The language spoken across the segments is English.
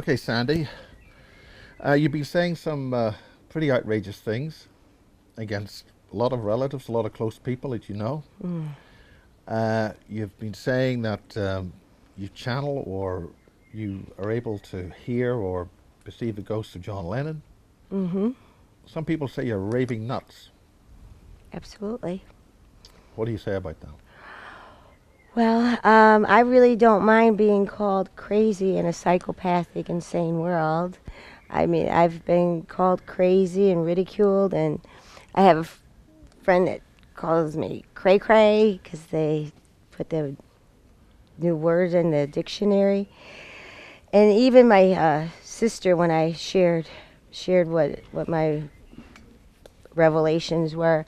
Okay, Sandy, you've been saying some pretty outrageous things against a lot of relatives, a lot of close people that you know. Mm. You've been saying that you channel or you are able to hear or perceive the ghost of John Lennon. Mm-hmm. Some people say you're raving nuts. Absolutely. What do you say about that? Well, I really don't mind being called crazy in a psychopathic, insane world. I mean, I've been called crazy and ridiculed, and I have a friend that calls me cray cray because they put the new word in the dictionary. And even my sister, when I shared what my revelations were,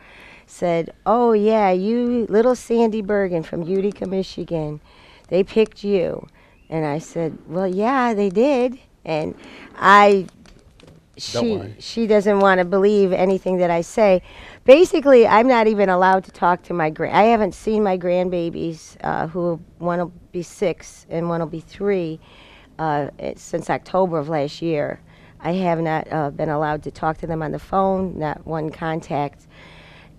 said, "Oh yeah, you little Sandy Bergen from Utica, Michigan. They picked you." And I said, "Well, yeah, they did." And I Don't worry. she doesn't want to believe anything that I say. Basically, I'm not even allowed to talk to I haven't seen my grandbabies, who one will be 6 and one will be 3, since October of last year. I have not been allowed to talk to them on the phone, not one contact.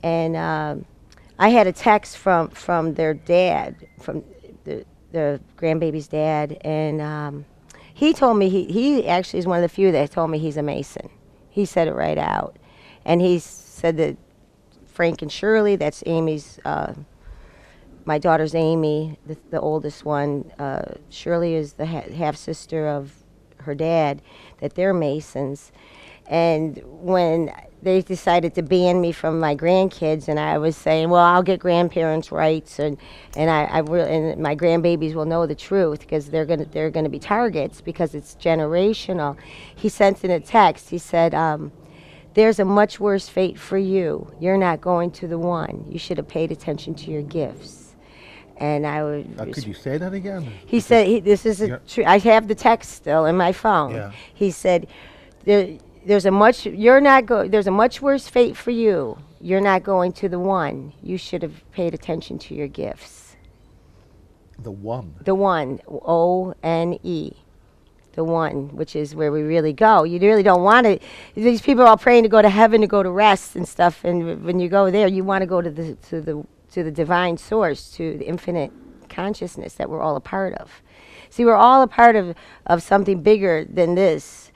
And I had a text from their dad, from the grandbaby's dad, and he told me he actually is one of the few that told me he's a Mason. He said it right out, and he said that Frank and Shirley, that's Amy's, my daughter's Amy, the oldest one. Shirley is the half sister of her dad. That they're Masons, and when they decided to ban me from my grandkids, and I was saying, well, I'll get grandparents' rights, and and my grandbabies will know the truth because they're gonna be targets because it's generational. He sent in a text. He said, "There's a much worse fate for you. You're not going to the one. You should have paid attention to your gifts." And I would. Could you say that again? He said, "This is a true." I have the text still in my phone. Yeah. He said, There's a much There's a much worse fate for you. You're not going to the one. You should have paid attention to your gifts." The one. The one, O-N-E. The one, which is where we really go. You really don't want to. These people are all praying to go to heaven, to go to rest and stuff. And when you go there, you want to go to the divine source, to the infinite consciousness that we're all a part of. See, we're all a part of something bigger than this.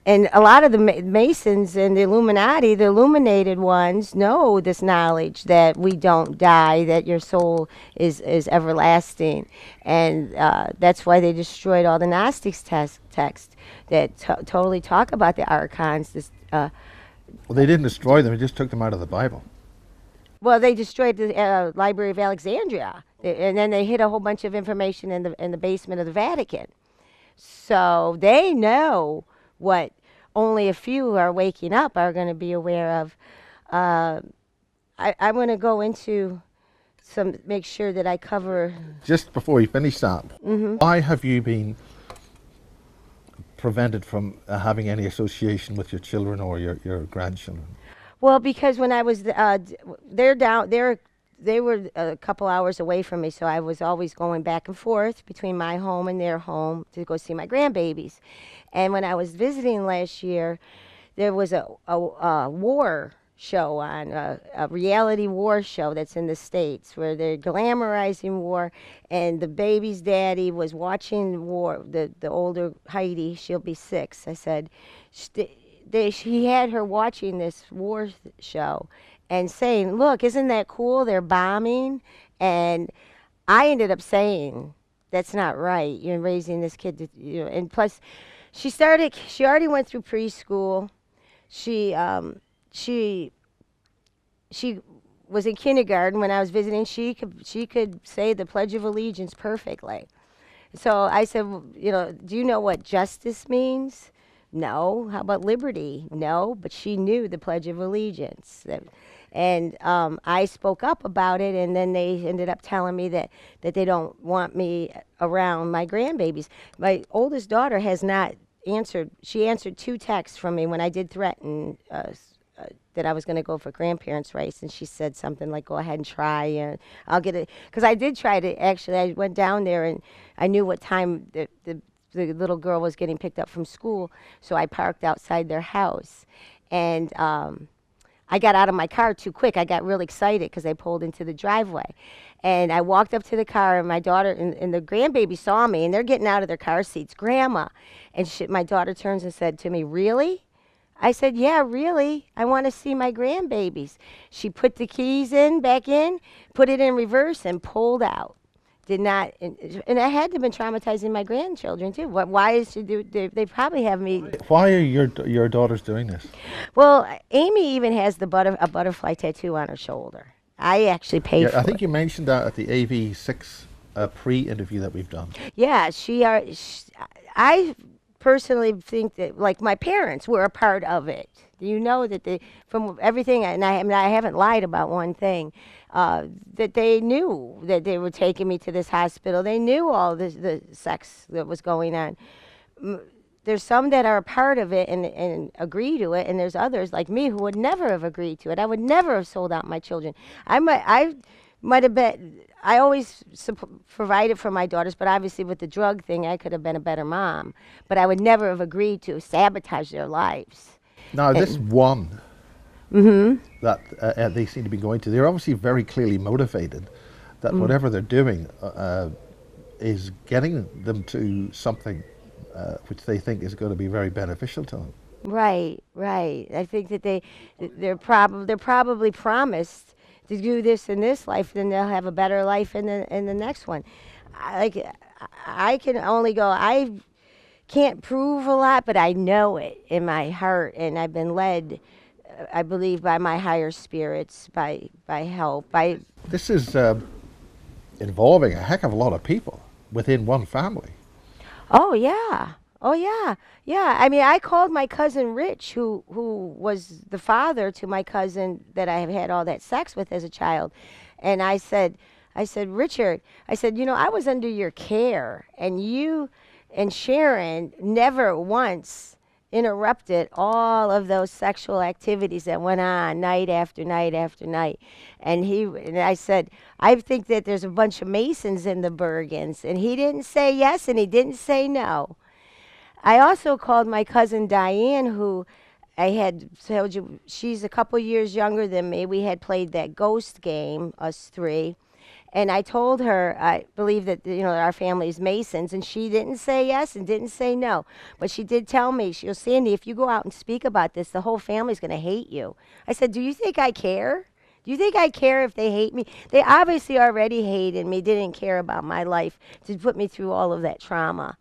And a lot of the Masons and the Illuminati, the illuminated ones, know this knowledge that we don't die, that your soul is everlasting. And that's why they destroyed all the Gnostics text that totally talk about the archons. Well, they didn't destroy them. They just took them out of the Bible. Well, they destroyed the Library of Alexandria, and then they hid a whole bunch of information in the basement of the Vatican. So they know what only a few who are waking up are going to be aware of. I'm going to go into make sure that I cover. Just before you finish that, why have you been prevented from having any association with your children or your grandchildren? Well, because when I was they were a couple hours away from me, so I was always going back and forth between my home and their home to go see my grandbabies. And when I was visiting last year, there was a war show on, a reality war show that's in the States where they're glamorizing war, and the baby's daddy was watching war, the older Heidi, she'll be 6. I said, he had her watching this war show and saying, "Look, isn't that cool? They're bombing." And I ended up saying, "That's not right. You're raising this kid to, and plus, she already went through preschool. She was in kindergarten when I was visiting. She could say the Pledge of Allegiance perfectly. So I said, "Do you know what justice means?" "No." "How about liberty?" "No." But she knew the Pledge of Allegiance. And I spoke up about it, and then they ended up telling me that they don't want me around my grandbabies. My oldest daughter has not answered. She answered 2 texts from me when I did threaten that I was going to go for grandparents' rights, and she said something like, "Go ahead and try, and I'll get it." Because I did try to, actually, I went down there, and I knew what time the the little girl was getting picked up from school, so I parked outside their house, and I got out of my car too quick. I got really excited because I pulled into the driveway. And I walked up to the car, and my daughter and the grandbaby saw me, and they're getting out of their car seats. Grandma. And my daughter turns and said to me, "Really?" I said, "Yeah, really. I want to see my grandbabies." She put the keys back in, put it in reverse, and pulled out. Did not, and I had to have been traumatizing my grandchildren too. Why is she do? They probably have me. Why are your daughters doing this? Well, Amy even has a butterfly tattoo on her shoulder. I actually paid for I think it. you mentioned that at the AV6 pre-interview that we've done. Yeah, I personally think that, like, my parents were a part of it. You know that from everything, and I haven't lied about one thing, that they knew that they were taking me to this hospital. They knew all the sex that was going on. There's some that are a part of it and agree to it, and there's others like me who would never have agreed to it. I would never have sold out my children. I might have been. I always provided for my daughters, but obviously with the drug thing, I could have been a better mom. But I would never have agreed to sabotage their lives. Now, this one that they seem to be going to, they're obviously very clearly motivated that whatever they're doing is getting them to something which they think is going to be very beneficial to them. Right, right. I think that they're probably promised to do this in this life, then they'll have a better life in the next one. I can only go. I can't prove a lot, but I know it in my heart, and I've been led, I believe, by my higher spirits, by help, by. This is involving a heck of a lot of people within one family. Oh yeah. Oh yeah. Yeah. I mean, I called my cousin Rich, who was the father to my cousin that I have had all that sex with as a child, and I said, "Richard," I said, "I was under your care, and you and Sharon never once interrupted all of those sexual activities that went on night after night after night." And I said, "I think that there's a bunch of Masons in the Bergens," and he didn't say yes and he didn't say no. I also called my cousin Diane, who I had told you, she's a couple years younger than me. We had played that ghost game, us three. And I told her, I believe that, our family's Masons, and she didn't say yes and didn't say no. But she did tell me, she goes, "Sandy, if you go out and speak about this, the whole family's going to hate you." I said, "Do you think I care? Do you think I care if they hate me?" They obviously already hated me, didn't care about my life to put me through all of that trauma.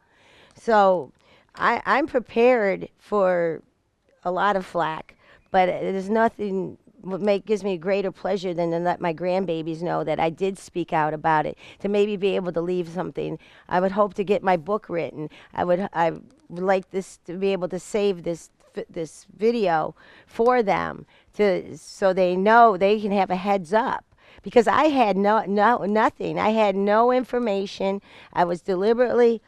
So I'm prepared for a lot of flack, but there's nothing gives me greater pleasure than to let my grandbabies know that I did speak out about it, to maybe be able to leave something. I would hope to get my book written. I would like this to be able to save this video for them, so they know they can have a heads up. Because I had nothing. I had no information. I was deliberately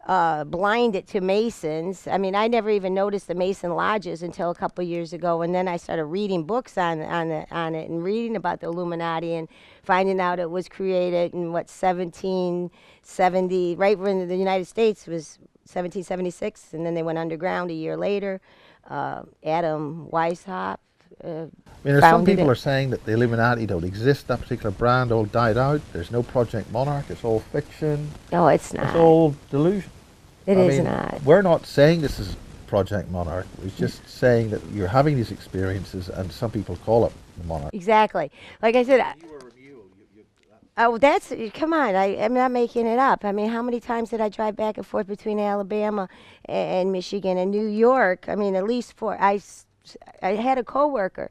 blinded to Masons. I mean, I never even noticed the Mason lodges until a couple years ago, and then I started reading books on it and reading about the Illuminati and finding out it was created in 1770, right when the United States was 1776, and then they went underground a year later. Adam Weishaupt. I mean, some people are saying that the Illuminati don't exist. That particular brand all died out. There's no Project Monarch. It's all fiction. No, it's not. It's all delusion. It is not. We're not saying this is Project Monarch. We're just saying that you're having these experiences, and some people call it the Monarch. Exactly. Like I said, come on. I'm not making it up. I mean, how many times did I drive back and forth between Alabama and Michigan and New York? I mean, at least four. I had a coworker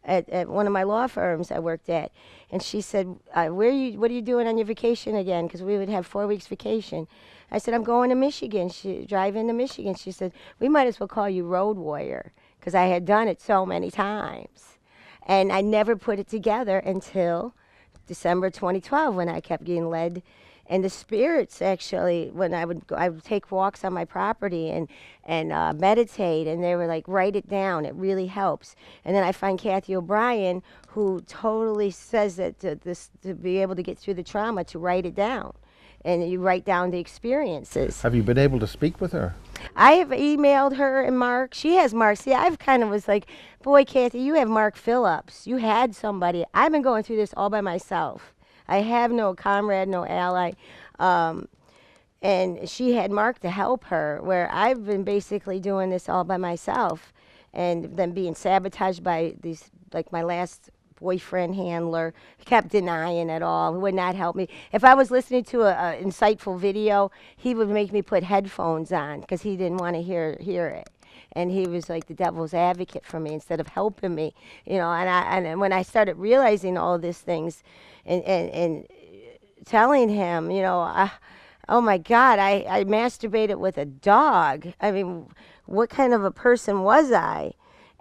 at one of my law firms I worked at, and she said, what are you doing on your vacation again? Because we would have 4 weeks vacation. I said, "I'm going to Michigan." She driving to Michigan. She said, "We might as well call you Road Warrior," because I had done it so many times. And I never put it together until December 2012, when I kept getting led. And the spirits, actually, when I would take walks on my property and meditate, and they were like, "Write it down. It really helps." And then I find Kathy O'Brien, who totally says that to be able to get through the trauma, to write it down. and you write down the experiences. Have you been able to speak with her? I have emailed her and Mark. She has Mark. See, I've kind of was like, boy, Kathy, you have Mark Phillips. You had somebody. I've been going through this all by myself. I have no comrade, no ally. And she had Mark to help her, where I've been basically doing this all by myself and then being sabotaged by these, like my last boyfriend handler kept denying it all. He would not help me. If I was listening to a insightful video, he would make me put headphones on because he didn't want to hear it. And he was like the devil's advocate for me instead of helping me, you know. And when I started realizing all these things, and telling him, you know, oh my God, I masturbated with a dog. I mean, what kind of a person was I?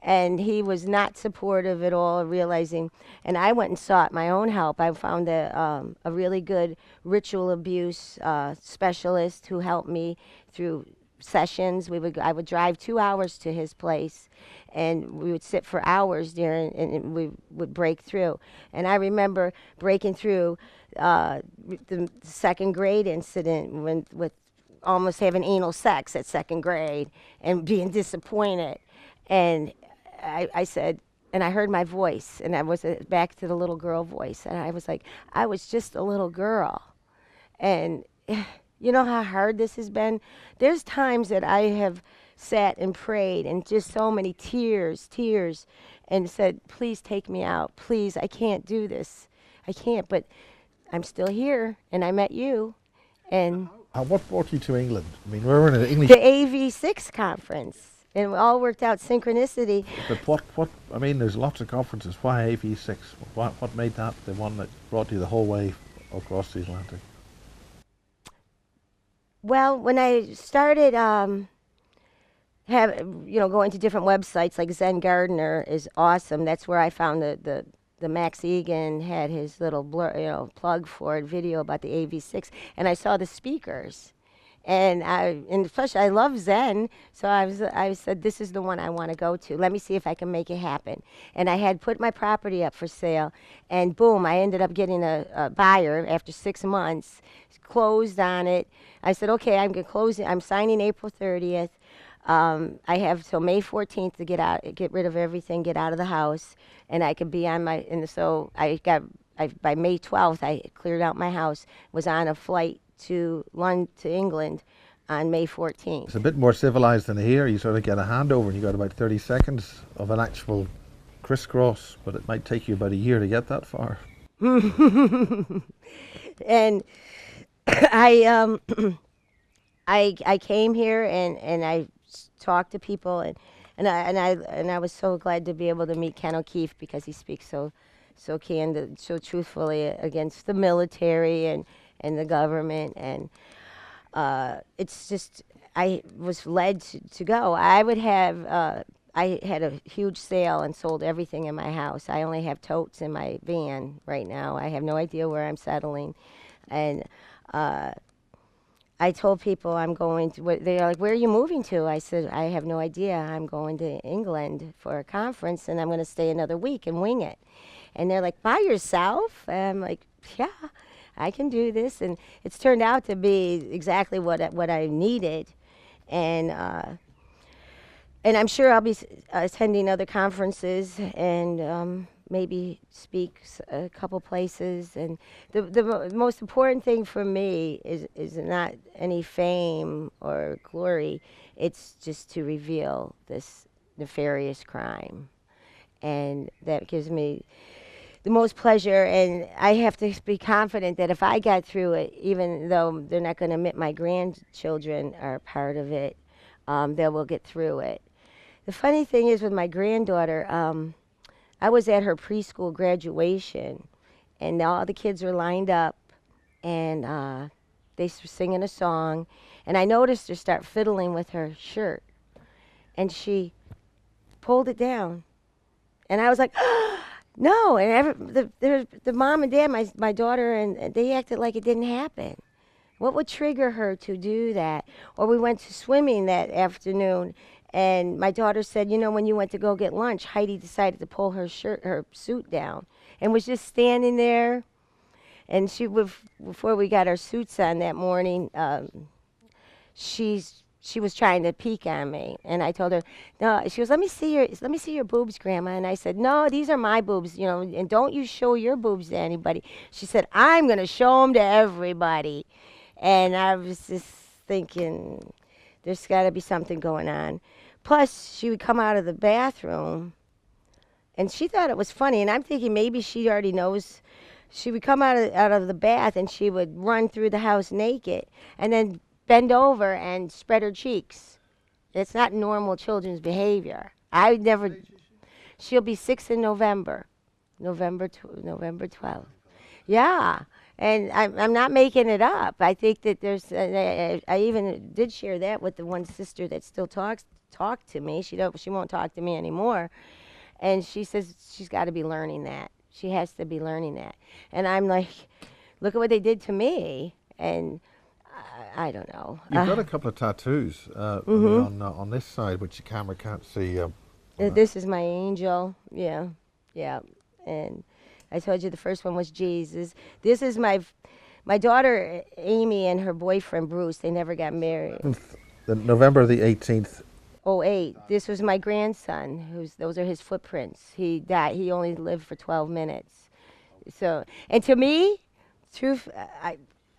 And he was not supportive at all, realizing. And I went and sought my own help. I found a really good ritual abuse specialist who helped me through sessions. I would drive 2 hours to his place, and we would sit for hours there, and we would break through. And I remember breaking through the second grade incident with almost having anal sex at second grade and being disappointed. And I said, and I heard my voice, and I was back to the little girl voice, and I was like, I was just a little girl. And you know how hard this has been? There's times that I have sat and prayed and just so many tears, and said, please take me out. Please, I can't do this. I can't, but I'm still here, and I met you. And What brought you to England? I mean, we're in an English... the AV6 conference. And it all worked out synchronicity. But what, I mean, there's lots of conferences. Why AV6? What made that the one that brought you the whole way across the Atlantic? Well, when I started going to different websites, like Zen Gardener is awesome. That's where I found the Max Egan had his little plug for it, video about the AV6, and I saw the speakers. And especially I love Zen, so I said, this is the one I want to go to. Let me see if I can make it happen. And I had put my property up for sale, and boom, I ended up getting a buyer after 6 months, closed on it. I said, okay, I'm going to close it. I'm signing April 30th. I have till May 14th to get rid of everything, get out of the house, and I could be on my, and so by May 12th, I cleared out my house, was on a flight to England on May 14th. It's a bit more civilized than here. You sort of get a handover and you got about 30 seconds of an actual crisscross, but it might take you about a year to get that far. And I came here and I talked to people and I was so glad to be able to meet Ken O'Keefe because he speaks so candid, so truthfully against the military and the government, and it's just, I was led to go. I had a huge sale and sold everything in my house. I only have totes in my van right now. I have no idea where I'm settling, and I told people I'm going to, they're like, where are you moving to? I said, I have no idea. I'm going to England for a conference, and I'm going to stay another week and wing it. And they're like, by yourself? And I'm like, yeah, I can do this. And it's turned out to be exactly what I needed. And I'm sure I'll be attending other conferences and maybe speak a couple places. And the most important thing for me is not any fame or glory. It's just to reveal this nefarious crime. And that gives me the most pleasure, and I have to be confident that if I got through it, even though they're not going to admit my grandchildren are part of it, they will get through it. The funny thing is with my granddaughter, I was at her preschool graduation, and all the kids were lined up, and they were singing a song, and I noticed her start fiddling with her shirt, and she pulled it down, and I was like, no, and the mom and dad, my daughter, and they acted like it didn't happen. What would trigger her to do that? Or we went to swimming that afternoon, and my daughter said, you know, when you went to go get lunch, Heidi decided to pull her suit down, and was just standing there. And before we got our suits on that morning, she was trying to peek on me, and I told her, no. She goes, let me see your boobs, Grandma. And I said, no, these are my boobs, and don't you show your boobs to anybody. She said, I'm gonna show them to everybody. And I was just thinking, there's got to be something going on. Plus, she would come out of the bathroom, and she thought it was funny, and I'm thinking maybe she already knows. She would come out of the bath, and she would run through the house naked, and then bend over and spread her cheeks. It's not normal children's behavior. I never. She'll be 6 in November, November 12th. Yeah, and I'm not making it up. I think that I even did share that with the one sister that still talk to me. She won't talk to me anymore, and she says she's got to be learning that. She has to be learning that. And I'm like, look at what they did to me, and I don't know. You've got a couple of tattoos on this side, which the camera can't see. This is my angel. Yeah, yeah. And I told you the first one was Jesus. This is my daughter Amy and her boyfriend Bruce. They never got married. November the 18th. 08. This was my grandson. Those are his footprints. He died. He only lived for 12 minutes. So, and to me, truth,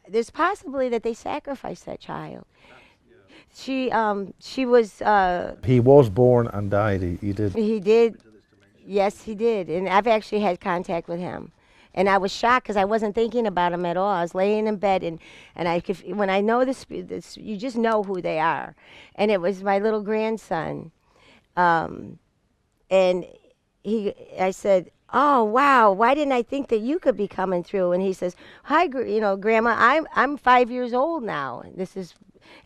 there's possibly that they sacrificed that child. She was. He was born and died. He did. He did. Yes, he did. And I've actually had contact with him. And I was shocked because I wasn't thinking about him at all. I was laying in bed, and I could, when I know this, you just know who they are. And it was my little grandson. And I said, oh, wow, why didn't I think that you could be coming through? And he says, hi, Grandma, I'm 5 years old now.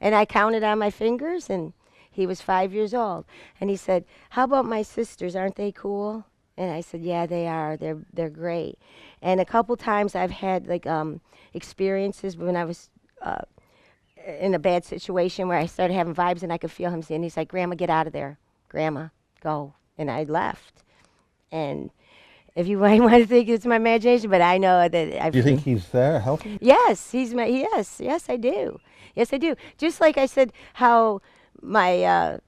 And I counted on my fingers, and he was 5 years old. And he said, how about my sisters? Aren't they cool? And I said, yeah, they are. They're great. And a couple times I've had experiences when I was in a bad situation where I started having vibes and I could feel him saying, he's like, Grandma, get out of there. Grandma, go. And I left. And if you might want to think it's my imagination, but I know that Do you think he's there helping? Yes, yes, I do. Yes, I do. Just like I said, how my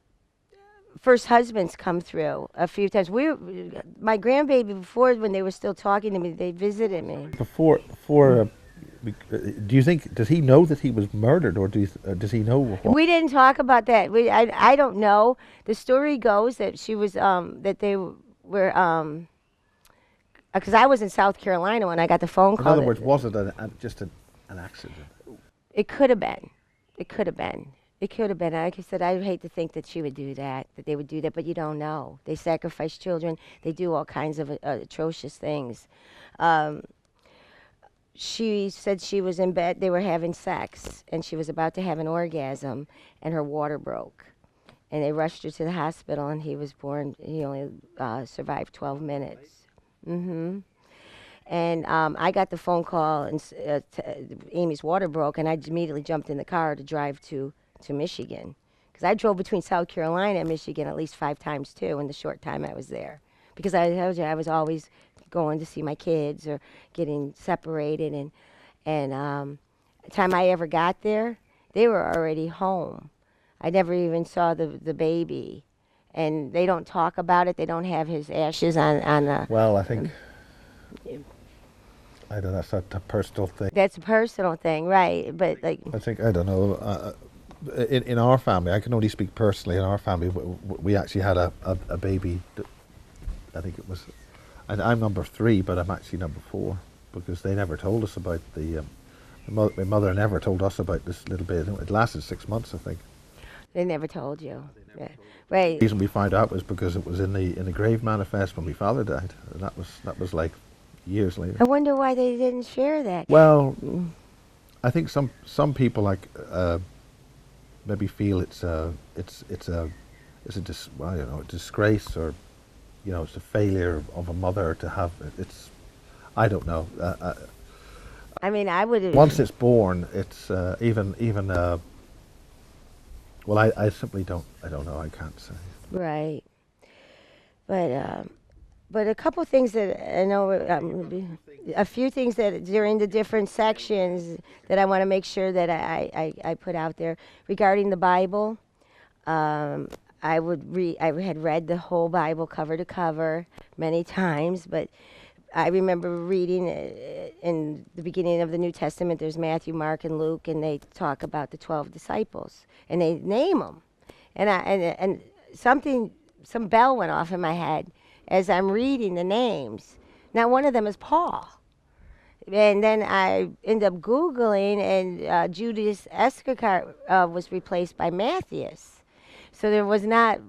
first husbands come through a few times. My grandbaby, before, when they were still talking to me, they visited me. Before, do you think, does he know that he was murdered, or does he know what? We didn't talk about that. I don't know. The story goes that she was, that they were, because I was in South Carolina when I got the phone call. In other words, was it just an accident? It could have been. It could have been. It could have been. Like I said, I would hate to think that she would do that, that they would do that, but you don't know. They sacrifice children. They do all kinds of atrocious things. She said she was in bed. They were having sex, and she was about to have an orgasm, and her water broke. And they rushed her to the hospital, and he was born. He only survived 12 minutes. Mm-hmm. And I got the phone call, and Amy's water broke, and I immediately jumped in the car to drive to Michigan, because I drove between South Carolina and Michigan at least 5 times too in the short time I was there, because I told you I was always going to see my kids or getting separated, and the time I ever got there, they were already home. I never even saw the baby, and they don't talk about it. They don't have his ashes on the. Well, I think. I don't know. That's a personal thing. That's a personal thing, right? But like. I think, I don't know. In our family, I can only speak personally. In our family, we actually had a baby. I think it was, and I'm number 3, but I'm actually number 4, because they never told us about my mother never told us about this little baby. It lasted 6 months, I think. They never told you. Yeah. Right. The reason we found out was because it was in the grave manifest when my father died, and that was like years later. I wonder why they didn't share that. Well, I think some people maybe feel it's a disgrace, or it's a failure of a mother to have it's. I don't know. I mean, I would. Once it's born, it's even. Well, I simply don't. I don't know. I can't say. Right, but but a couple things that I know, a few things that during the different sections that I want to make sure that I put out there regarding the Bible. Um, I would read. I had read the whole Bible cover to cover many times, but I remember reading in the beginning of the New Testament. There's Matthew, Mark, and Luke, and they talk about the 12 disciples, and they name them, and some bell went off in my head as I'm reading the names. Now one of them is Paul. And then I end up Googling, and Judas Iscariot was replaced by Matthias. So there was not,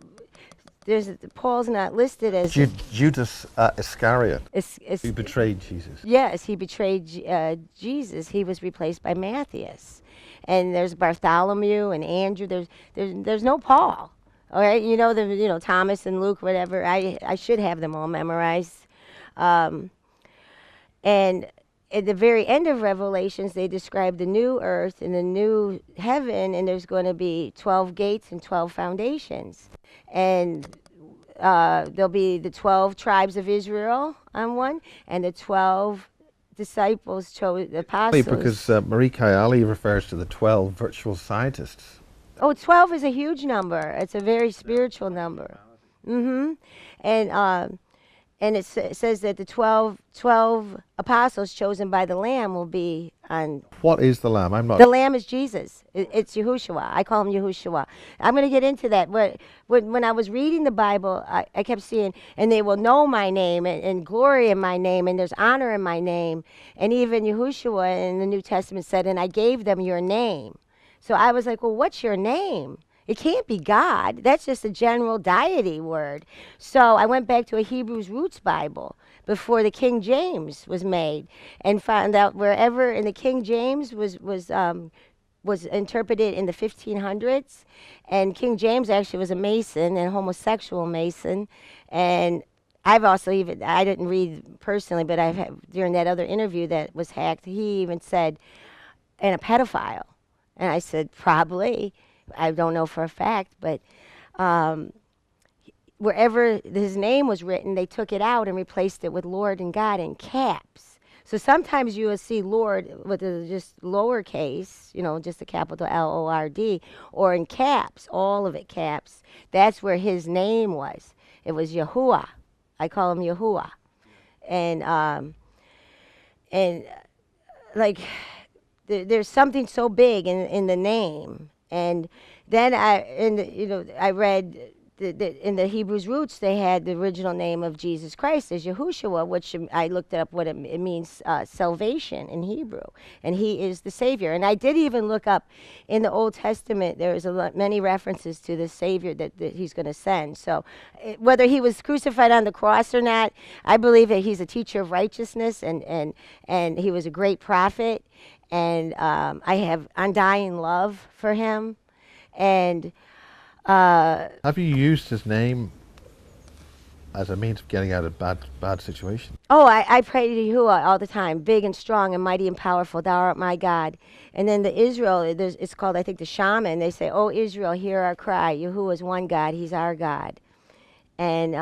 Paul's not listed as. Judas Iscariot, who Is, betrayed Jesus. yes, he betrayed Jesus. He was replaced by Matthias. And there's Bartholomew and Andrew. There's no Paul. All right, Thomas and Luke, whatever. I should have them all memorized. And at the very end of Revelations, they describe the new earth and the new heaven, and there's going to be 12 gates and 12 foundations. And there'll be the 12 tribes of Israel on one, and the 12 disciples, the apostles. Because Marie Kayali refers to the 12 virtual scientists. Oh, 12 is a huge number. It's a very spiritual number. And it says that the 12 apostles chosen by the Lamb will be on. What is the Lamb? I'm not. The Lamb is Jesus. It's Yahushua. I call him Yahushua. I'm going to get into that. When I was reading the Bible, I kept seeing, and they will know my name, and glory in my name, and there's honor in my name. And even Yahushua in the New Testament said, and I gave them your name. So I was like, well, what's your name? It can't be God. That's just a general deity word. So I went back to a Hebrews Roots Bible before the King James was made, and found out wherever in the King James was interpreted in the 1500s, and King James actually was a Mason and homosexual Mason, and I've also I didn't read personally, but I've had, during that other interview that was hacked, he even said, and a pedophile, and I said probably. I don't know for a fact, but wherever his name was written, they took it out and replaced it with Lord and God in caps. So sometimes you will see Lord with just lowercase, just a capital Lord, or in caps, all of it caps. That's where his name was. It was Yahuwah. I call him Yahuwah. And like, there's something so big in the name. And then I read in the Hebrews roots, they had the original name of Jesus Christ as Yahushua, which I looked up what it means, salvation in Hebrew, and he is the Savior. And I did even look up in the Old Testament, there's many references to the Savior that he's going to send. So whether he was crucified on the cross or not, I believe that he's a teacher of righteousness, and he was a great prophet. And I have undying love for him. And have you used his name as a means of getting out of bad situations? Oh, I pray to Yahuwah all the time, big and strong and mighty and powerful, thou art my God. And then the Israel, it's called, I think, the shaman. They say, oh, Israel, hear our cry. Yahuwah is one God, he's our God. And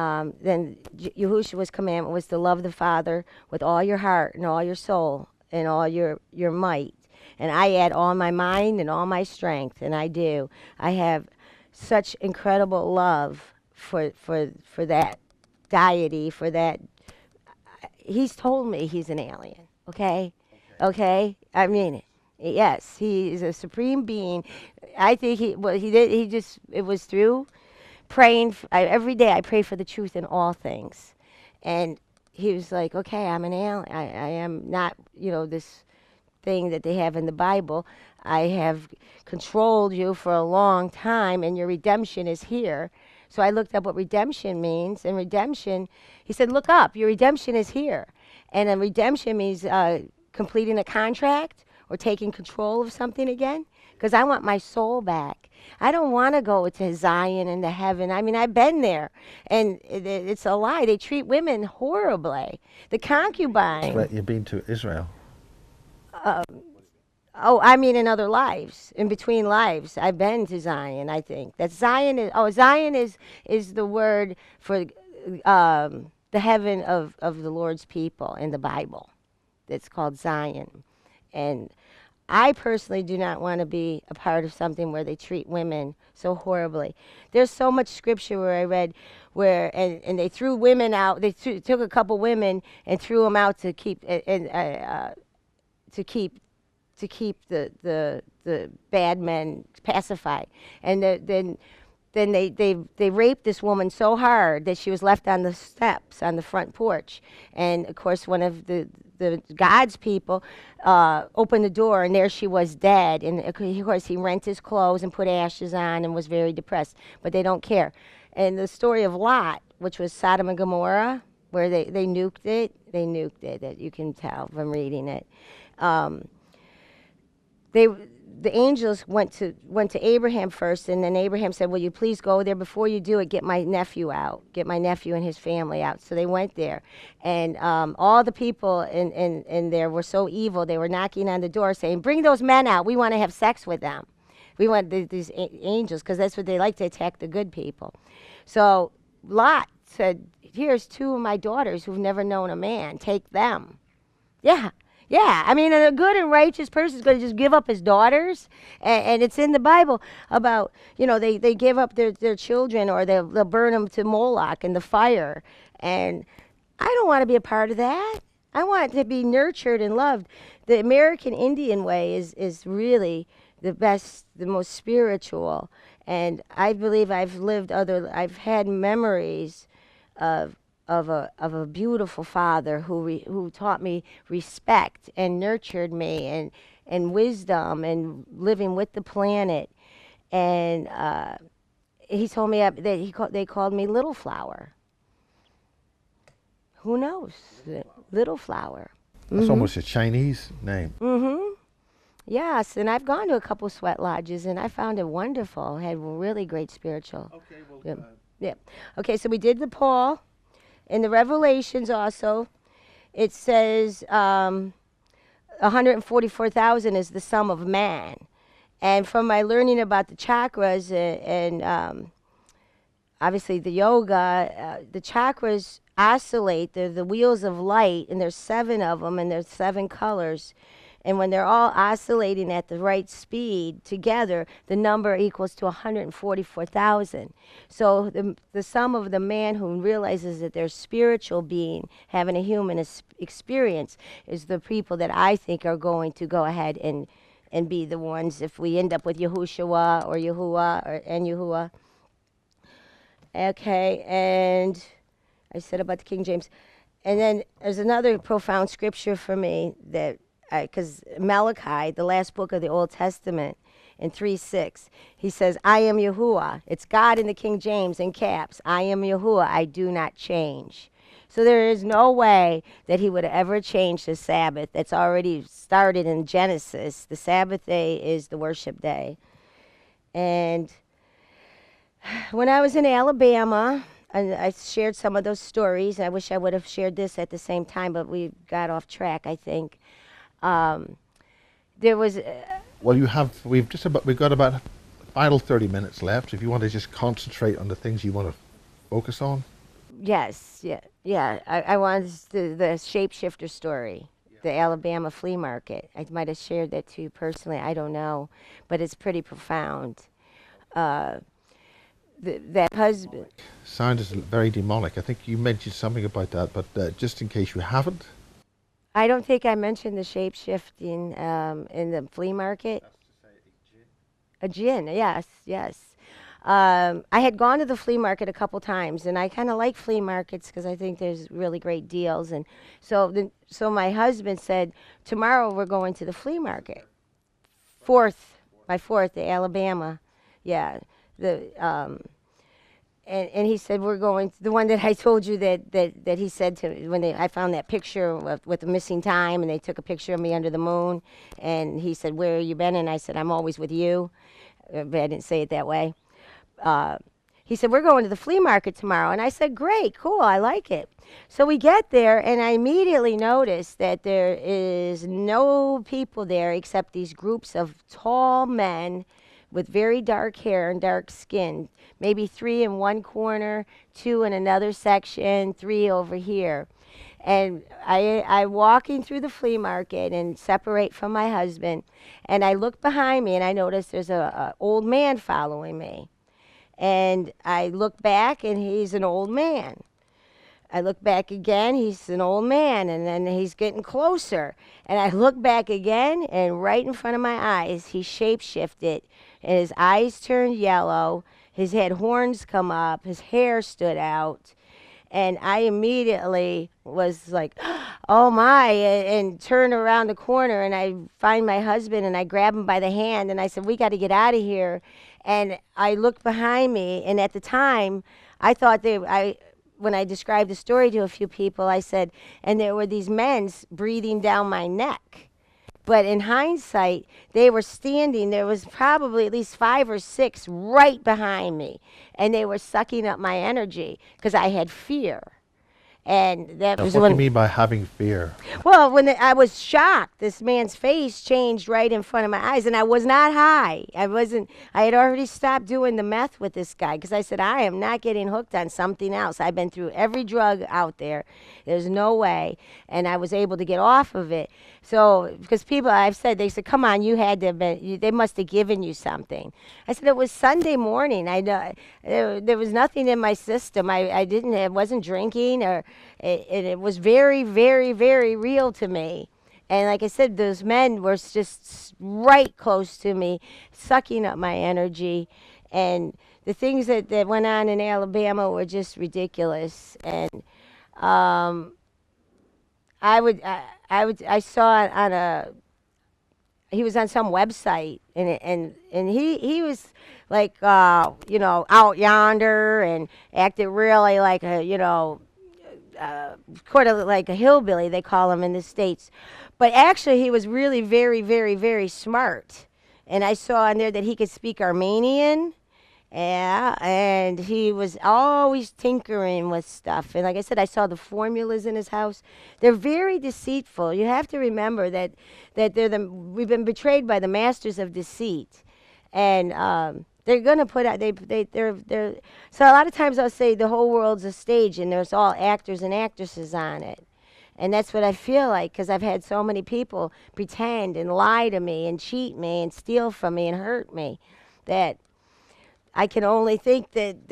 then Yahushua's commandment was to love the Father with all your heart and all your soul and all your might. And I add all my mind and all my strength, and I do. I have such incredible love for that deity, for that. He's told me he's an alien, okay? I mean it. Yes, he is a supreme being. I think it was through praying. Every day I pray for the truth in all things. And he was like, okay, I'm an alien. I am not, this thing that they have in the Bible. I have controlled you for a long time, and your redemption is here. So I looked up what redemption means, and redemption, he said, look up, your redemption is here. And a redemption means completing a contract or taking control of something again, because I want my soul back. I don't want to go to Zion and to heaven. I mean, I've been there, and it's a lie. They treat women horribly. The concubine. Right, you've been to Israel. I mean in other lives, in between lives. I've been to Zion, I think. That Zion is, Zion is the word for the heaven of the Lord's people in the Bible. It's called Zion. And I personally do not want to be a part of something where they treat women so horribly. There's so much scripture where I read where and they threw women out. They took a couple women and threw them out to keep to keep the bad men pacified. And then they raped this woman so hard that she was left on the steps on the front porch. And of course, one of the God's people opened the door, and there she was dead. And of course, he rent his clothes and put ashes on and was very depressed. But they don't care. And the story of Lot, which was Sodom and Gomorrah, where they nuked it. They nuked it. That you can tell from reading it. The angels went to Abraham first, and then Abraham said, "Will you please go there? Before you do it, get my nephew out. Get my nephew and his family out." So they went there, and all the people in there were so evil. They were knocking on the door, saying, "Bring those men out. We want to have sex with them. We want these angels, because that's what they like to attack the good people." So Lot said, "Here's two of my daughters who've never known a man. Take them." Yeah. Yeah, I mean, a good and righteous person is going to just give up his daughters, and it's in the Bible about, they give up their children, or they'll burn them to Moloch in the fire, and I don't want to be a part of that. I want to be nurtured and loved. The American Indian way is really the best, the most spiritual, and I believe I've had memories of a beautiful father who taught me respect and nurtured me and wisdom and living with the planet. And he told me that they called me Little Flower. Who knows? Little Flower. That's almost a Chinese name. Mm-hmm. Yes, and I've gone to a couple sweat lodges, and I found it wonderful. Had really great spiritual. Okay, well. Yeah. Okay, so we did the Paul. In the Revelations also, it says 144,000 is the sum of man. And from my learning about the chakras and obviously the yoga, the chakras oscillate. They're the wheels of light, and there's 7 of them, and there's 7 colors. And when they're all oscillating at the right speed together, the number equals to 144,000. So the sum of the man who realizes that they're spiritual being having a human experience is the people that I think are going to go ahead and be the ones, if we end up with Yahushua or Yahuwah and Yahuwah. Okay, and I said about the King James. And then there's another profound scripture for me that, because Malachi, the last book of the Old Testament, in 3:6, he says, "I am Yahuwah." It's God in the King James in caps. "I am Yahuwah. I do not change." So there is no way that he would ever change the Sabbath. That's already started in Genesis. The Sabbath day is the worship day. And when I was in Alabama, and I shared some of those stories. I wish I would have shared this at the same time, but we got off track, I think. There was. Well, we've got about final 30 minutes left. If you want to just concentrate on the things you want to focus on. Yes, yeah. I wanted the shapeshifter story, the Alabama flea market. I might have shared that to you personally. I don't know, but it's pretty profound. That husband. Sounds very demonic. I think you mentioned something about that, but just in case you haven't. I don't think I mentioned the shape-shifting in the flea market. That's to say a jinn. A jinn, yes. I had gone to the flea market a couple times, and I kind of like flea markets because I think there's really great deals. And so my husband said, "Tomorrow we're going to the flea market." By 4th, the Alabama, yeah. And he said, "We're going to the one that I told you that he said to me when I found that picture with the missing time, and they took a picture of me under the moon, and he said, 'Where have you been?' And I said, 'I'm always with you,' but I didn't say it that way. He said, 'We're going to the flea market tomorrow,' and I said, 'Great, cool, I like it.' So we get there, and I immediately noticed that there is no people there except these groups of tall men with very dark hair and dark skin, maybe 3 in one corner, 2 in another section, 3 over here. And I walking through the flea market and separate from my husband, and I look behind me and I notice there's a old man following me. And I look back and he's an old man. I look back again, he's an old man, and then he's getting closer. And I look back again, and right in front of my eyes, he shape-shifted, and his eyes turned yellow, his head horns come up, his hair stood out, and I immediately was like, oh my, and turned around the corner, and I find my husband, and I grab him by the hand, and I said, we got to get out of here. And I looked behind me, and at the time, I thought when I described the story to a few people, I said, and there were these men breathing down my neck. But in hindsight, they were standing, there was probably at least 5 or 6 right behind me. And they were sucking up my energy because I had fear. And that was What when. do you mean by having fear? Well, when I was shocked, this man's face changed right in front of my eyes, and I was not high. I had already stopped doing the meth with this guy because I said, I am not getting hooked on something else. I've been through every drug out there. There's no way. And I was able to get off of it. So, because people, I've said, they said, come on, you had to have been, they must have given you something. I said, it was Sunday morning. There was nothing in my system. I wasn't drinking, or it was very, very, very real to me. And like I said, those men were just right close to me, sucking up my energy. And the things that went on in Alabama were just ridiculous. And I saw it on he was on some website, and he was like, out yonder and acted really like sort of like a hillbilly, they call him in the States. But actually, he was really very, very, very smart. And I saw in there that he could speak Armenian. Yeah, and he was always tinkering with stuff. And like I said, I saw the formulas in his house. They're very deceitful. You have to remember that we've been betrayed by the masters of deceit. And they're going to put out, so a lot of times I'll say the whole world's a stage and there's all actors and actresses on it. And that's what I feel like, because I've had so many people pretend and lie to me and cheat me and steal from me and hurt me, that I can only think that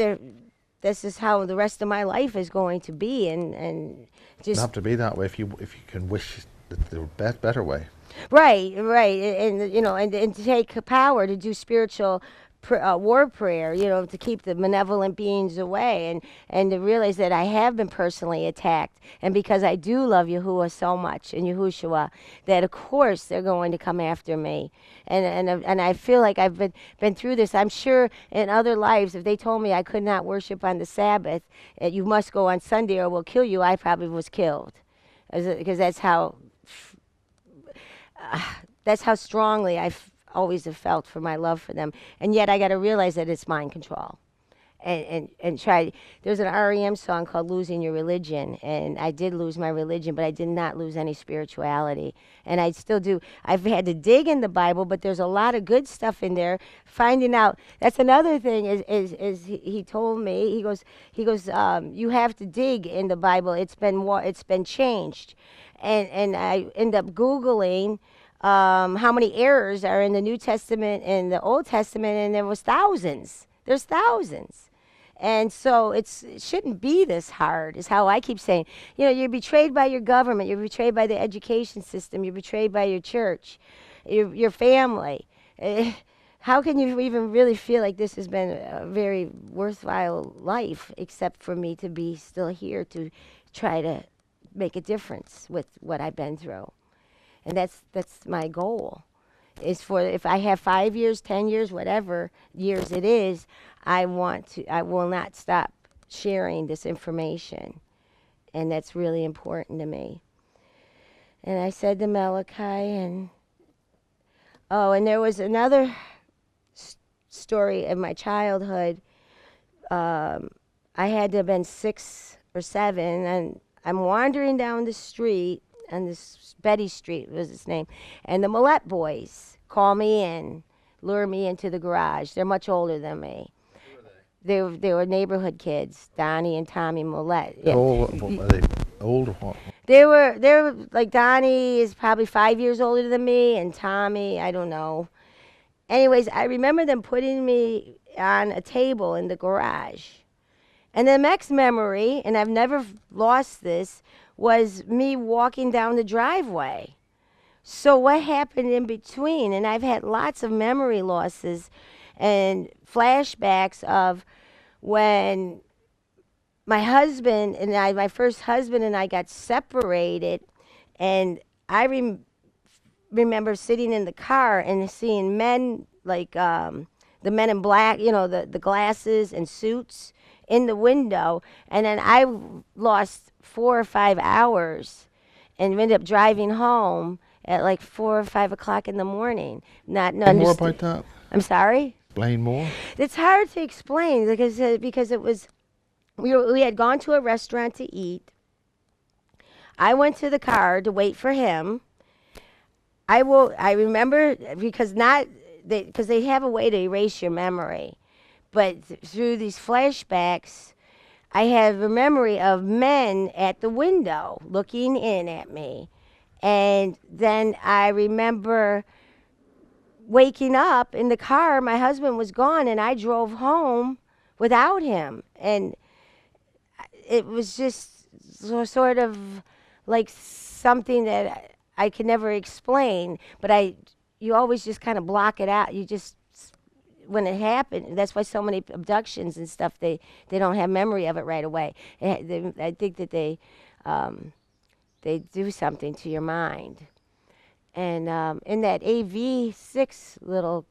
this is how the rest of my life is going to be, and just. It doesn't have to be that way if you can wish the better way. Right, and and to take power to do spiritual war prayer, to keep the malevolent beings away, and to realize that I have been personally attacked, and because I do love Yahuwah so much, and Yahushua, that of course they're going to come after me, and I feel like I've been through this. I'm sure in other lives, if they told me I could not worship on the Sabbath, you must go on Sunday or we'll kill you, I probably was killed, because that's how strongly always have felt for my love for them. And yet I got to realize that it's mind control. And try. There's an REM song called Losing Your Religion, and I did lose my religion, but I did not lose any spirituality. And I still do. I've had to dig in the Bible, but there's a lot of good stuff in there. Finding out, that's another thing is he told me, he goes, you have to dig in the Bible. It's been changed. And I end up Googling how many errors are in the New Testament and the Old Testament, and there was thousands. There's thousands. And so it shouldn't be this hard, is how I keep saying. You're betrayed by your government. You're betrayed by the education system. You're betrayed by your church, your family. How can you even really feel like this has been a very worthwhile life, except for me to be still here to try to make a difference with what I've been through? And that's my goal, is for, if I have 5 years, 10 years, whatever years it is, I will not stop sharing this information. And that's really important to me. And I said to Malachi, and there was another story of my childhood. I had to have been 6 or 7, and I'm wandering down the street, and this Betty Street was its name, and the Millette boys call me in. lure me into the garage. They're much older than me. Who are they? They were neighborhood kids, Donnie and Tommy Millette. How Yeah. old, what, are they old or what? They were like, Donnie is probably 5 years older than me, and Tommy, I don't know. Anyways, I remember them putting me on a table in the garage. And the next memory, and I've never lost this, was me walking down the driveway. So what happened in between? And I've had lots of memory losses and flashbacks of when my first husband and I got separated, and I remember sitting in the car and seeing men like the men in black, the glasses and suits in the window, and then I lost 4 or 5 hours and ended up driving home at like 4 or 5 o'clock in the morning. Not More about that? I'm sorry? Explain more. It's hard to explain because it was we had gone to a restaurant to eat. I went to the car to wait for him. I remember because they have a way to erase your memory, but through these flashbacks, I have a memory of men at the window looking in at me, and then I remember waking up in the car. My husband was gone, and I drove home without him, and it was just sort of like something that I could never explain, but you always just kind of block it out. You just, when it happened, that's why so many abductions and stuff, they don't have memory of it right away. I think that they do something to your mind. And in that AV6 little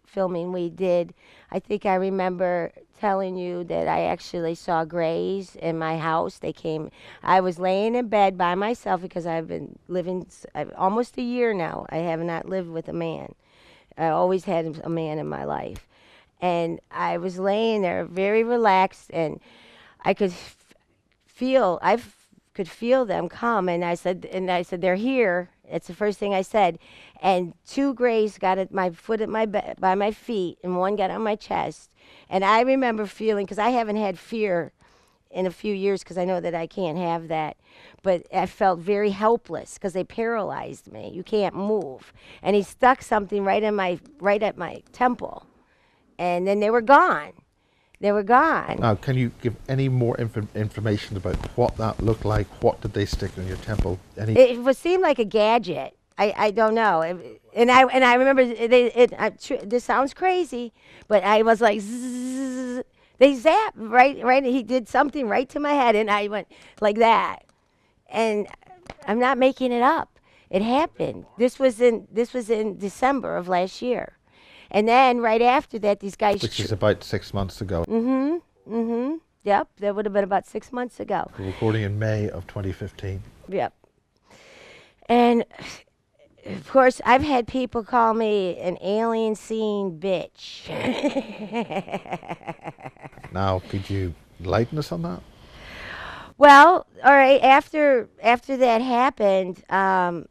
filming we did, I think I remember telling you that I actually saw grays in my house. I was laying in bed by myself because I've been living almost a year now. I have not lived with a man. I always had a man in my life. And I was laying there very relaxed, and I could feel them come, and I said, they're here. It's the first thing I said. And 2 grays got at my foot by my feet, and 1 got on my chest. And I remember feeling, because I haven't had fear in a few years, because I know that I can't have that, but I felt very helpless because they paralyzed me. You can't move. And he stuck something right at my temple, and then they were gone. They were gone. Now, can you give any more information about what that looked like? What did they stick in your temple? It seemed like a gadget. I don't know. And I remember this sounds crazy, but I was like, zzz, they zapped right. He did something right to my head, and I went like that. And I'm not making it up. It happened. This was in December of last year. And then right after that, these guys... Which is about 6 months ago. Yep, that would have been about 6 months ago. We're recording in May of 2015. Yep. And, of course, I've had people call me an alien seeing bitch. Now, could you enlighten us on that? Well, all right, after that happened, I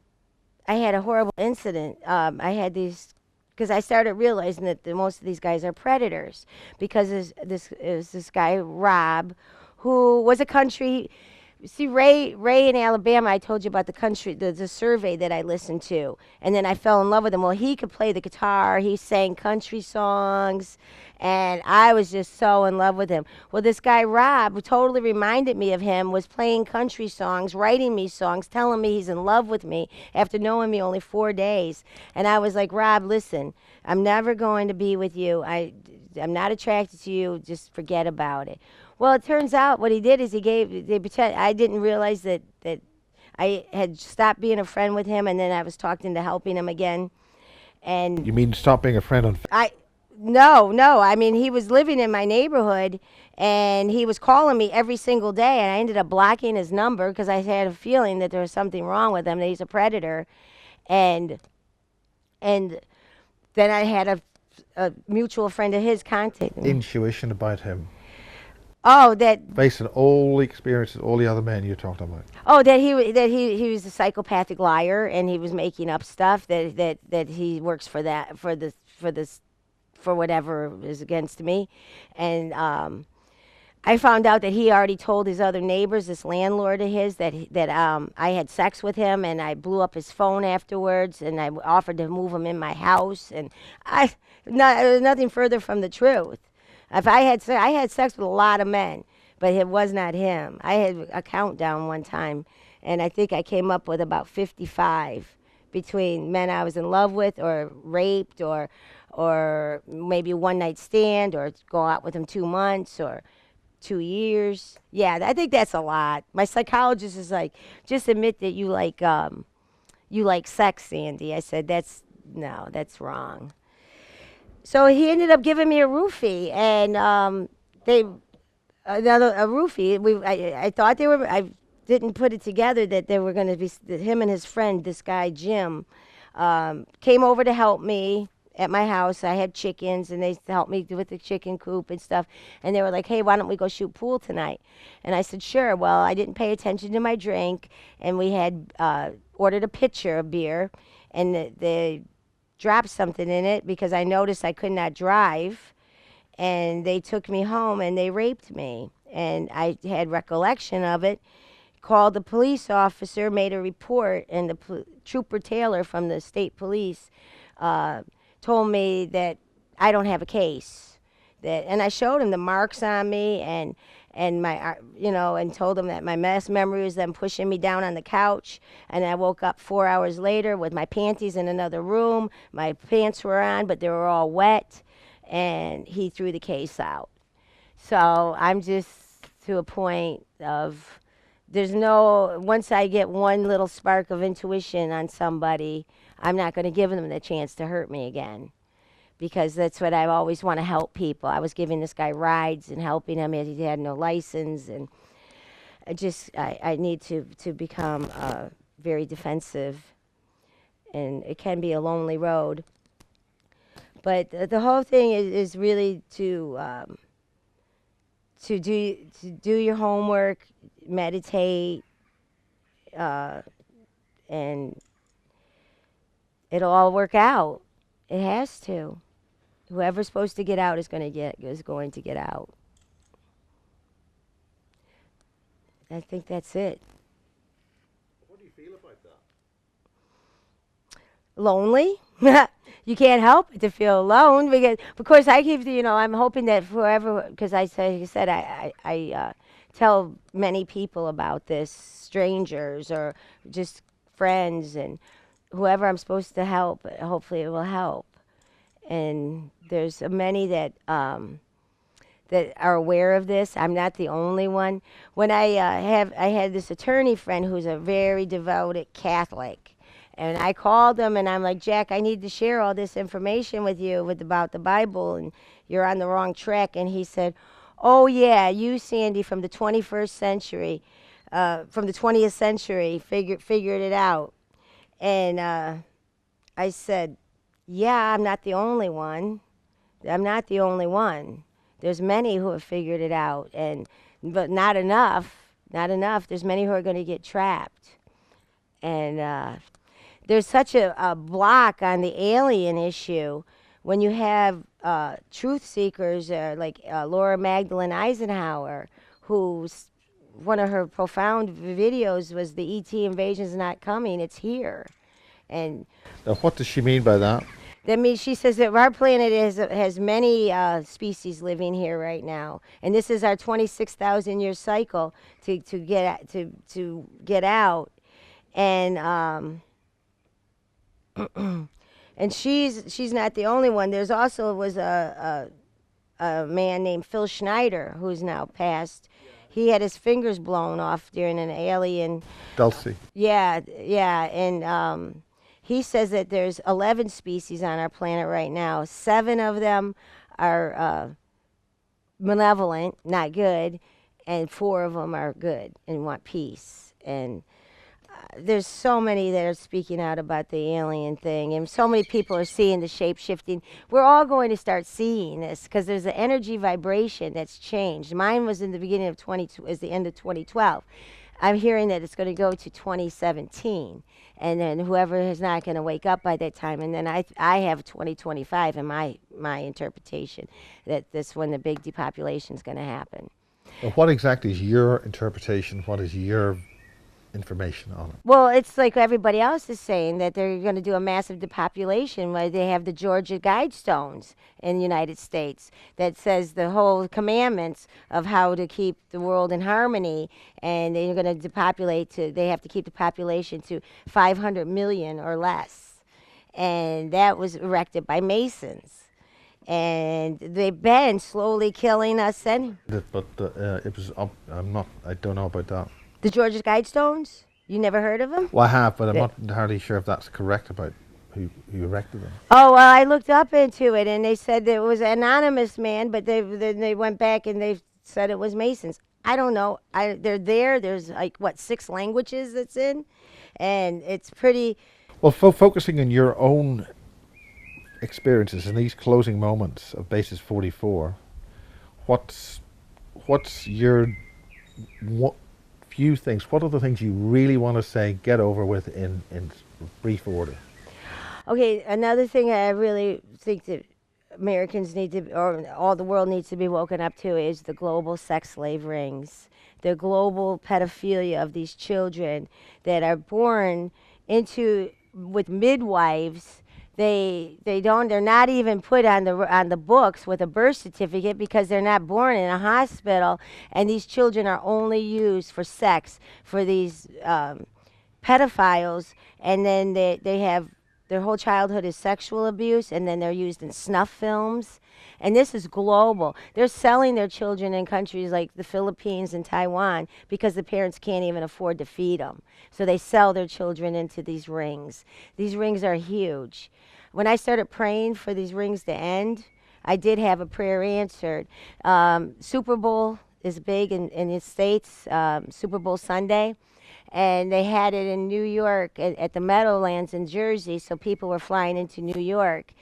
had a horrible incident. I had these... Because I started realizing that most of these guys are predators. Because this guy, Rob, who was a country... See, Ray in Alabama, I told you about the country, the survey that I listened to. And then I fell in love with him. Well, he could play the guitar. He sang country songs. And I was just so in love with him. Well, this guy, Rob, who totally reminded me of him, was playing country songs, writing me songs, telling me he's in love with me after knowing me only 4 days. And I was like, Rob, listen, I'm never going to be with you. I'm not attracted to you. Just forget about it. Well, it turns out what he did is I didn't realize that I had stopped being a friend with him, and then I was talked into helping him again. And you mean stop being a friend on... No. I mean, he was living in my neighborhood, and he was calling me every single day, and I ended up blocking his number because I had a feeling that there was something wrong with him, that he's a predator. And then I had a mutual friend of his contact me. Intuition about him. Oh, that based on all the experiences, all the other men you talked about. Oh, that he was a psychopathic liar, and he was making up stuff. That he works for this for whatever is against me. And I found out that he already told his other neighbors, this landlord of his, that I had sex with him, and I blew up his phone afterwards, and I offered to move him in my house, and it was nothing further from the truth. If I had sex with a lot of men, but it was not him. I had a countdown one time, and I think I came up with about 55 between men I was in love with, or raped, or maybe a one night stand, or go out with him 2 months, or 2 years. Yeah, I think that's a lot. My psychologist is like, just admit that you like sex, Sandy. I said, that's wrong. So he ended up giving me a roofie, and a roofie. I thought they were. I didn't put it together that they were going to be, that him and his friend, this guy Jim, came over to help me at my house. I had chickens, and they helped me with the chicken coop and stuff. And they were like, "Hey, why don't we go shoot pool tonight?" And I said, "Sure." Well, I didn't pay attention to my drink, and we had ordered a pitcher of beer, and they dropped something in it because I noticed I could not drive, and they took me home and they raped me. And I had recollection of it, called the police officer, made a report, and the Trooper Taylor from the state police told me that I don't have a case. And I showed him the marks on me, and my, and told him that my best memory was them pushing me down on the couch, and I woke up 4 hours later with my panties in another room. My pants were on, but they were all wet, and he threw the case out. So I'm just to a point of, once I get one little spark of intuition on somebody, I'm not going to give them the chance to hurt me again. Because that's what I always want to help people. I was giving this guy rides and helping him. He had no license, and I need to become very defensive, and it can be a lonely road. But the whole thing is really to do your homework, meditate, and it'll all work out. It has to. Whoever's supposed to get out is going to get out. I think that's it. What do you feel about that? Lonely? You can't help but to feel alone, because, of course, I keep, I'm hoping that forever, because I tell many people about this, strangers or just friends, and whoever I'm supposed to help, hopefully it will help. And there's many that are aware of this. I'm not the only one. When I had this attorney friend who's a very devoted Catholic, and I called him and I'm like, "Jack, I need to share all this information with you about the Bible, and you're on the wrong track." And he said, "Oh yeah, you, Sandy, from the 21st century, from the 20th century, figured it out." And I said, "Yeah, I'm not the only one. I'm not the only one. There's many who have figured it out, but not enough. Not enough. There's many who are going to get trapped." And there's such a block on the alien issue when you have truth seekers like Laura Magdalene Eisenhower, who's one of her profound videos was, "The ET invasion is not coming, it's here." And Now, what does she mean by that? that means she says that our planet has many species living here right now, and this is our 26,000-year cycle to get out, and and she's not the only one. There's also was a man named Phil Schneider, who's now passed. He had his fingers blown off during an alien. Dulcie. Yeah, and he says that there's 11 species on our planet right now. 7 of them are malevolent, not good, and 4 of them are good and want peace. And there's so many that are speaking out about the alien thing, and so many people are seeing the shape-shifting. We're all going to start seeing this because there's an energy vibration that's changed. Mine was in the beginning of the end of 2012. I'm hearing that it's going to go to 2017, and then whoever is not going to wake up by that time, and then I have 2025 in my interpretation that this when the big depopulation is going to happen. But what exactly is your interpretation? What is your information on it? Well, it's like everybody else is saying that they're going to do a massive depopulation where they have the Georgia Guidestones in the United States that says the whole commandments of how to keep the world in harmony, and they're going to depopulate to, they have to keep the population to 500 million or less. And that was erected by Masons. And they've been slowly killing us. And But it was. I'm not. I don't know about that. the Georgia Guidestones, you never heard of them? Well, I have, but I'm not entirely sure if that's correct about who erected them. Oh, well, I looked up into it, and they said that it was an anonymous man, but they went back and they said it was Masons. I don't know. They're there. There's like, what, 6 languages it's in? And it's pretty... Well, focusing on your own experiences in these closing moments of Basis 44, what's your few things? What are the things you really want to say, get over with in brief order? Okay, another thing I really think that Americans need to, or all the world needs to be woken up to is the global sex slave rings, the global pedophilia of these children that are born into with midwives. They're not even put on the books with a birth certificate because they're not born in a hospital, and these children are only used for sex for these pedophiles, and then they have their whole childhood is sexual abuse, and then they're used in snuff films. And this is global. They're selling their children in countries like the Philippines and Taiwan because the parents can't even afford to feed them. So they sell their children into these rings. These rings are huge. When I started praying for these rings to end, I did have a prayer answered. Super Bowl is big in the States, Super Bowl Sunday. And they had it in New York at the Meadowlands in Jersey, so people were flying into New York.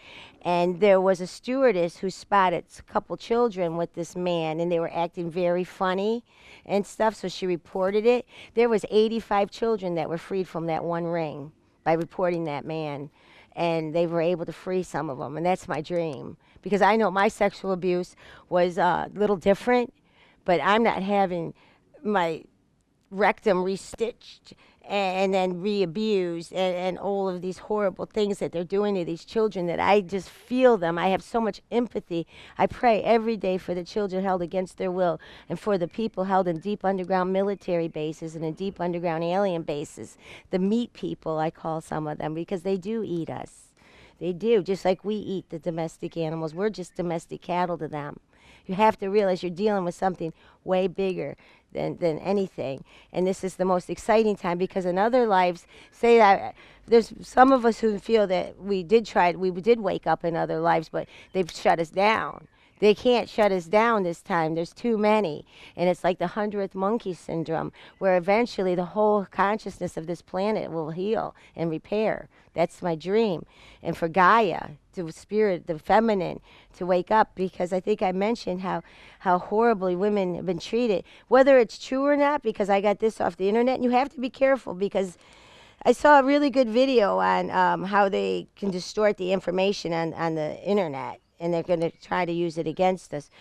And there was a stewardess who spotted a couple children with this man, and they were acting very funny and stuff, so she reported it. There was 85 children that were freed from that one ring by reporting that man, and they were able to free some of them, and that's my dream. Because I know my sexual abuse was a little different, but I'm not having my rectum restitched and then re-abused and all of these horrible things that they're doing to these children that I just feel them. I have so much empathy. I pray every day for the children held against their will and for the people held in deep underground military bases and in deep underground alien bases. The meat people, I call some of them, because they do eat us. They do, just like we eat the domestic animals. We're just domestic cattle to them. You have to realize you're dealing with something way bigger than anything. And this is the most exciting time because in other lives, say that there's some of us who feel that we did wake up in other lives, but they've shut us down. They can't shut us down this time. There's too many. And it's like the 100th monkey syndrome, where eventually the whole consciousness of this planet will heal and repair. That's my dream. And for Gaia, the spirit, the feminine, to wake up, because I think I mentioned how horribly women have been treated. Whether it's true or not, because I got this off the internet, and you have to be careful because I saw a really good video on how they can distort the information on the internet, and they're going to try to use it against us.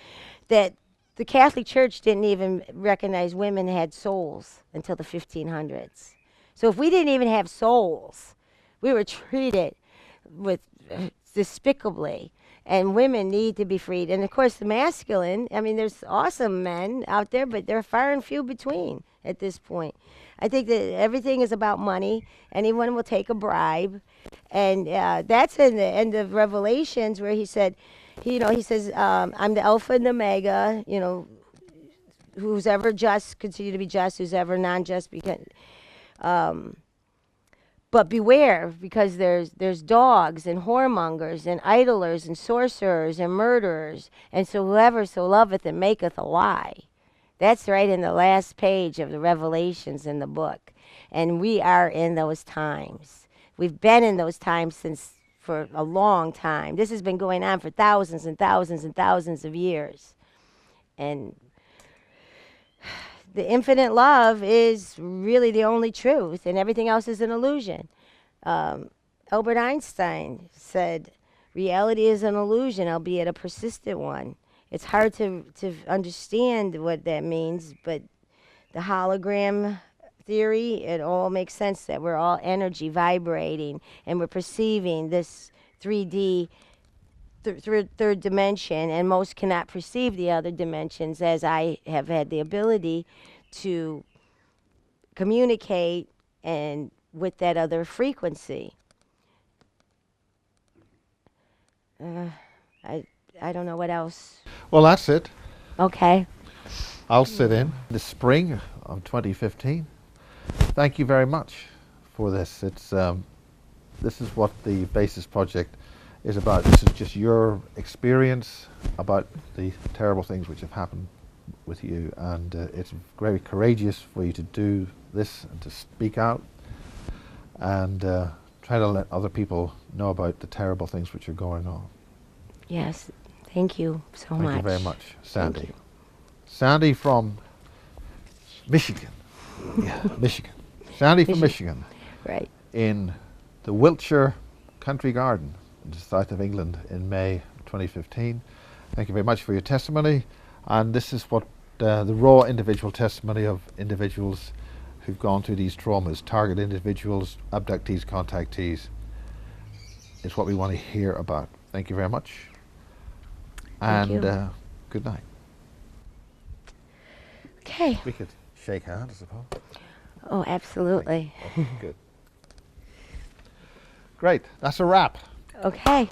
That the Catholic Church didn't even recognize women had souls until the 1500s. So if we didn't even have souls, we were treated with despicably, and women need to be freed. And of course the masculine, I mean, there's awesome men out there, but they're far and few between at this point. I think that everything is about money. Anyone will take a bribe. And that's in the end of Revelations where he said, he says, I'm the Alpha and the Omega, who's ever just, continue to be just, who's ever non-just, but beware, because there's dogs and whoremongers and idlers and sorcerers and murderers. And so whoever so loveth and maketh a lie. That's right in the last page of the Revelations in the book. And we are in those times. We've been in those times for a long time. This has been going on for thousands and thousands and thousands of years. And the infinite love is really the only truth, and everything else is an illusion. Albert Einstein said, reality is an illusion, albeit a persistent one. It's hard to understand what that means, but the hologram theory, it all makes sense that we're all energy vibrating and we're perceiving this 3D third dimension, and most cannot perceive the other dimensions, as I have had the ability to communicate and with that other frequency. I don't know what else. Well, that's it. Okay. I'll sit in the spring of 2015. Thank you very much for this. It's this is what the Basis Project is about. This is just your experience about the terrible things which have happened with you, and it's very courageous for you to do this and to speak out and try to let other people know about the terrible things which are going on. Yes. Thank you so much. Thank you very much, Sandy. Thank you. Sandy from Michigan. Yeah, Michigan. Sandy from Michigan. Right. In the Wiltshire Country Garden in the south of England in May 2015. Thank you very much for your testimony. And this is what the raw individual testimony of individuals who've gone through these traumas, target individuals, abductees, contactees, is what we want to hear about. Thank you very much. Thank And you. good night. Okay. We could shake hands, I suppose. Oh, absolutely. Good. Great. That's a wrap. Okay.